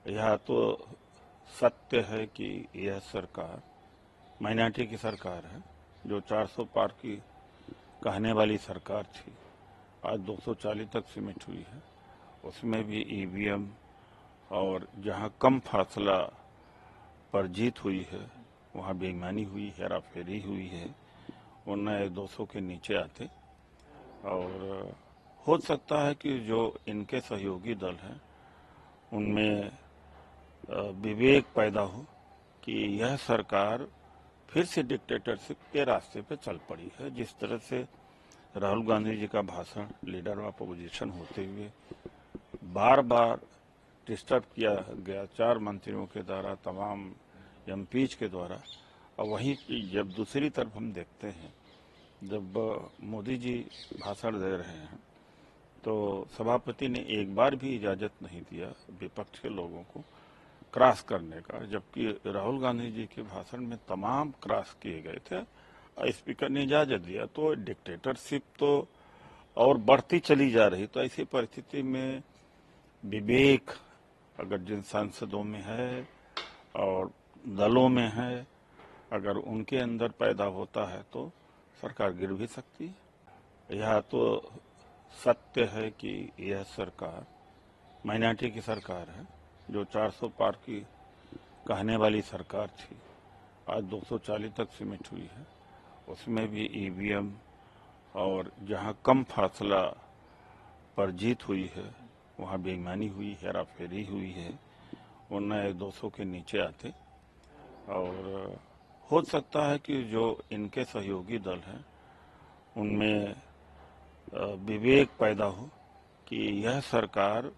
यह तो सत्य है कि यह सरकार माइनॉरिटी की सरकार है। जो 400 पार की कहने वाली सरकार थी, आज 240 तक सिमट हुई है। उसमें भी ईवीएम और जहां कम फासला पर जीत हुई है वहां बेईमानी हुई, हेराफेरी हुई है। वो नए 200 के नीचे आते और हो सकता है कि जो इनके सहयोगी दल हैं उनमें विवेक पैदा हो कि यह सरकार फिर से डिक्टेटरशिप के रास्ते पे चल पड़ी है। जिस तरह से राहुल गांधी जी का भाषण लीडर ऑफ अपोजिशन होते हुए बार बार डिस्टर्ब किया गया 4 मंत्रियों के द्वारा, तमाम एमपीज के द्वारा। और वहीं जब दूसरी तरफ हम देखते हैं, जब मोदी जी भाषण दे रहे हैं तो सभापति ने एक बार भी इजाजत नहीं दिया विपक्ष के लोगों को क्रॉस करने का, जबकि राहुल गांधी जी के भाषण में तमाम क्रॉस किए गए थे। स्पीकर ने इजाजत दिया तो डिक्टेटरशिप तो और बढ़ती चली जा रही। तो ऐसी परिस्थिति में विवेक अगर जिन सांसदों में है और दलों में है, अगर उनके अंदर पैदा होता है तो सरकार गिर भी सकती है। यह तो सत्य है कि यह सरकार माइनॉरिटी की सरकार है। जो 400 पार की कहने वाली सरकार थी, आज 240 तक सिमट हुई है। उसमें भी ईवीएम और जहां कम फासला पर जीत हुई है वहां बेईमानी हुई, हेराफेरी हुई है। वो नए 200 के नीचे आते और हो सकता है कि जो इनके सहयोगी दल हैं उनमें विवेक पैदा हो कि यह सरकार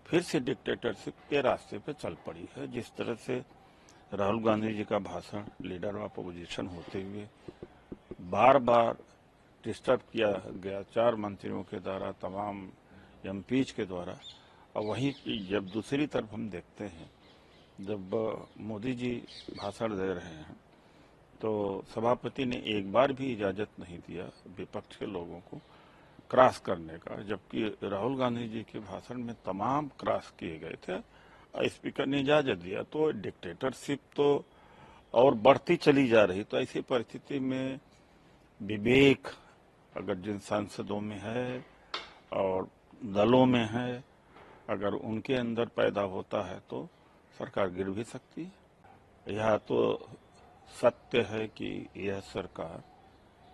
फिर से डिक्टेटरशिप के रास्ते पे चल पड़ी है। जिस तरह से राहुल गांधी जी का भाषण लीडर ऑफ अपोजिशन होते हुए बार बार डिस्टर्ब किया गया 4 मंत्रियों के द्वारा, तमाम एमपीज के द्वारा। और वहीं जब दूसरी तरफ हम देखते हैं, जब मोदी जी भाषण दे रहे हैं तो सभापति ने एक बार भी इजाजत नहीं दिया विपक्ष के लोगों को क्रॉस करने का, जबकि राहुल गांधी जी के भाषण में तमाम क्रॉस किए गए थे। स्पीकर ने इजाजत दिया तो डिक्टेटरशिप तो और बढ़ती चली जा रही। तो ऐसी परिस्थिति में विवेक अगर जिन सांसदों में है और दलों में है, अगर उनके अंदर पैदा होता है तो सरकार गिर भी सकती है। यह तो सत्य है कि यह सरकार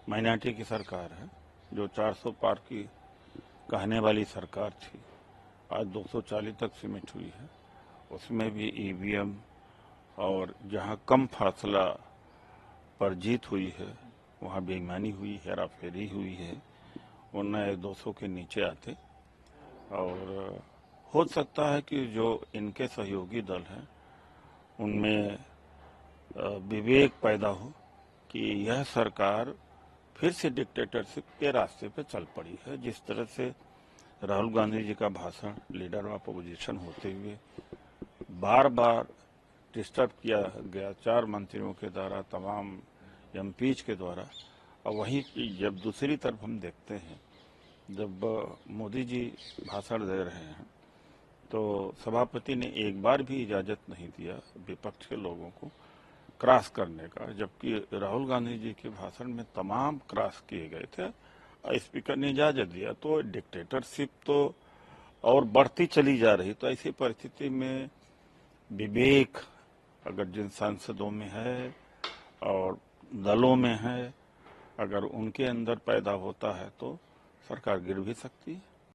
माइनॉरिटी की सरकार है। जो 400 पार की कहने वाली सरकार थी, आज 240 तक सिमट हुई है। उसमें भी ईवीएम और जहां कम फासला पर जीत हुई है वहां बेईमानी हुई, हेराफेरी हुई है। वो नए 200 के नीचे आते और हो सकता है कि जो इनके सहयोगी दल हैं उनमें विवेक पैदा हो कि यह सरकार फिर से डिक्टेटरशिप के रास्ते पे चल पड़ी है। जिस तरह से राहुल गांधी जी का भाषण लीडर ऑफ अपोजिशन होते हुए बार बार डिस्टर्ब किया गया 4 मंत्रियों के द्वारा, तमाम एमपीज के द्वारा। और वहीं जब दूसरी तरफ हम देखते हैं, जब मोदी जी भाषण दे रहे हैं तो सभापति ने एक बार भी इजाजत नहीं दिया विपक्ष के लोगों को क्रॉस करने का, जबकि राहुल गांधी जी के भाषण में तमाम क्रॉस किए गए थे। स्पीकर ने इजाजत दिया तो डिक्टेटरशिप तो और बढ़ती चली जा रही। तो ऐसी परिस्थिति में विवेक अगर जिन सांसदों में है और दलों में है, अगर उनके अंदर पैदा होता है तो सरकार गिर भी सकती है।